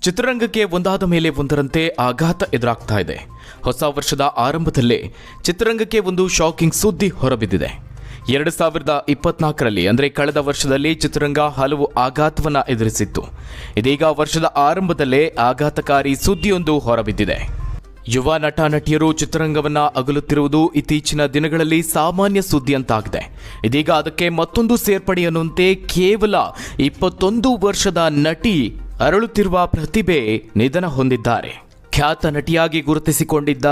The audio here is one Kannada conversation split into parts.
ಚಿತ್ರರಂಗಕ್ಕೆ ಒಂದಾದ ಮೇಲೆ ಒಂದರಂತೆ ಆಘಾತ ಎದುರಾಗ್ತಾ ಇದೆ. ಹೊಸ ವರ್ಷದ ಆರಂಭದಲ್ಲೇ ಚಿತ್ರರಂಗಕ್ಕೆ ಒಂದು ಶಾಕಿಂಗ್ ಸುದ್ದಿ ಹೊರಬಿದ್ದಿದೆ. 2024ರಲ್ಲಿ ಅಂದರೆ ಕಳೆದ ವರ್ಷದಲ್ಲಿ ಚಿತ್ರರಂಗ ಹಲವು ಆಘಾತವನ್ನು ಎದುರಿಸಿತ್ತು. ಇದೀಗ ವರ್ಷದ ಆರಂಭದಲ್ಲೇ ಆಘಾತಕಾರಿ ಸುದ್ದಿಯೊಂದು ಹೊರಬಿದ್ದಿದೆ. ಯುವ ನಟ ನಟಿಯರು ಚಿತ್ರರಂಗವನ್ನ ಅಗಲುತ್ತಿರುವುದು ಇತ್ತೀಚಿನ ದಿನಗಳಲ್ಲಿ ಸಾಮಾನ್ಯ ಸುದ್ದಿಯಂತಾಗಿದೆ. ಇದೀಗ ಅದಕ್ಕೆ ಮತ್ತೊಂದು ಸೇರ್ಪಡೆ ಅನ್ನುವಂತೆ ಕೇವಲ 21 ವರ್ಷದ ನಟಿ ಅರಳುತ್ತಿರುವ ಪ್ರತಿಭೆ ನಿಧನ ಹೊಂದಿದ್ದಾರೆ. ಖ್ಯಾತ ನಟಿಯಾಗಿ ಗುರುತಿಸಿಕೊಂಡಿದ್ದ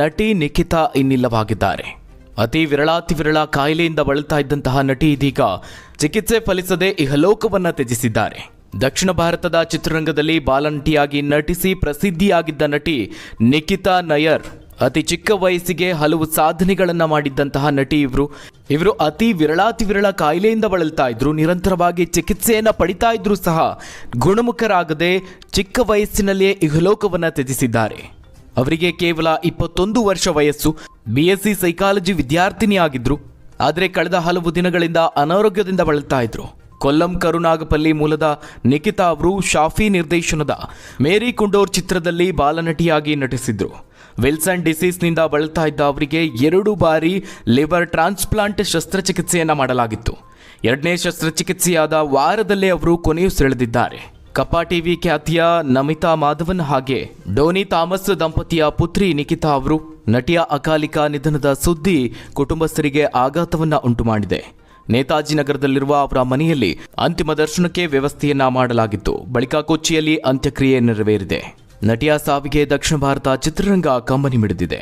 ನಟಿ ನಿಖಿತಾ ಇನ್ನಿಲ್ಲವಾಗಿದ್ದಾರೆ. ಅತಿ ವಿರಳ ಕಾಯಿಲೆಯಿಂದ ಬಳಲ್ತಾ ಇದ್ದಂತಹ ನಟಿ ಇದೀಗ ಚಿಕಿತ್ಸೆ ಫಲಿಸದೆ ಇಹಲೋಕವನ್ನ ತ್ಯಜಿಸಿದ್ದಾರೆ. ದಕ್ಷಿಣ ಭಾರತದ ಚಿತ್ರರಂಗದಲ್ಲಿ ಬಾಲನಟಿಯಾಗಿ ನಟಿಸಿ ಪ್ರಸಿದ್ಧಿಯಾಗಿದ್ದ ನಟಿ ನಿಖಿತಾ ನಯರ್ ಅತಿ ಚಿಕ್ಕ ವಯಸ್ಸಿಗೆ ಹಲವು ಸಾಧನೆಗಳನ್ನ ಮಾಡಿದ್ದಂತಹ ನಟಿ ಇವರು ಅತಿ ವಿರಳ ಕಾಯಿಲೆಯಿಂದ ಬಳಲ್ತಾ ಇದ್ರು. ನಿರಂತರವಾಗಿ ಚಿಕಿತ್ಸೆಯನ್ನ ಪಡಿತಾ ಇದ್ರು ಸಹ ಗುಣಮುಖರಾಗದೆ ಚಿಕ್ಕ ವಯಸ್ಸಿನಲ್ಲಿಯೇ ಇಹಲೋಕವನ್ನ ತ್ಯಜಿಸಿದ್ದಾರೆ. ಅವರಿಗೆ ಕೇವಲ 21 ವರ್ಷ ವಯಸ್ಸು. BSc ಸೈಕಾಲಜಿ ವಿದ್ಯಾರ್ಥಿನಿಯಾಗಿದ್ರು. ಆದರೆ ಕಳೆದ ಹಲವು ದಿನಗಳಿಂದ ಅನಾರೋಗ್ಯದಿಂದ ಬಳಲ್ತಾ ಇದ್ರು. ಕೊಲ್ಲಂ ಕರುನಾಗಪಲ್ಲಿ ಮೂಲದ ನಿಖಿತಾ ಅವರು ಶಾಫಿ ನಿರ್ದೇಶನದ ಮೇರಿ ಕುಂಡೋರ್ ಚಿತ್ರದಲ್ಲಿ ಬಾಲನಟಿಯಾಗಿ ನಟಿಸಿದ್ರು. ವಿಲ್ಸನ್ ಡಿಸೀಸ್ನಿಂದ ಬಳಲ್ತಾ ಇದ್ದ ಅವರಿಗೆ 2 ಬಾರಿ ಲಿವರ್ ಟ್ರಾನ್ಸ್ಪ್ಲಾಂಟ್ ಶಸ್ತ್ರಚಿಕಿತ್ಸೆಯನ್ನ ಮಾಡಲಾಗಿತ್ತು. 2ನೇ ಶಸ್ತ್ರಚಿಕಿತ್ಸೆಯಾದ ವಾರದಲ್ಲೇ ಅವರು ಕೊನೆಯುಸಿರೆಳೆದಿದ್ದಾರೆ. ಕಪ್ಪಾ ಟಿವಿ ಖ್ಯಾತಿಯ ನಮಿತಾ ಮಾಧವನ್ ಹಾಗೆ ಡೋನಿ ಥಾಮಸ್ ದಂಪತಿಯ ಪುತ್ರಿ ನಿಖಿತಾ ಅವರು ನಟಿಯ ಅಕಾಲಿಕ ನಿಧನದ ಸುದ್ದಿ ಕುಟುಂಬಸ್ಥರಿಗೆ ಆಘಾತವನ್ನ ಉಂಟು ಮಾಡಿದೆ. ನೇತಾಜಿ ನಗರದಲ್ಲಿರುವ ಅವರ ಮನೆಯಲ್ಲಿ ಅಂತಿಮ ದರ್ಶನಕ್ಕೆ ವ್ಯವಸ್ಥೆಯನ್ನ ಮಾಡಲಾಗಿತ್ತು. ಬಳಿಕ ಕೊಚ್ಚಿಯಲ್ಲಿ ಅಂತ್ಯಕ್ರಿಯೆ ನೆರವೇರಿದೆ. ನಟಿಯ ಸಾವಿಗೆ ದಕ್ಷಿಣ ಭಾರತ ಚಿತ್ರರಂಗ ಕಂಬನಿ ಮಿಡಿದಿದೆ.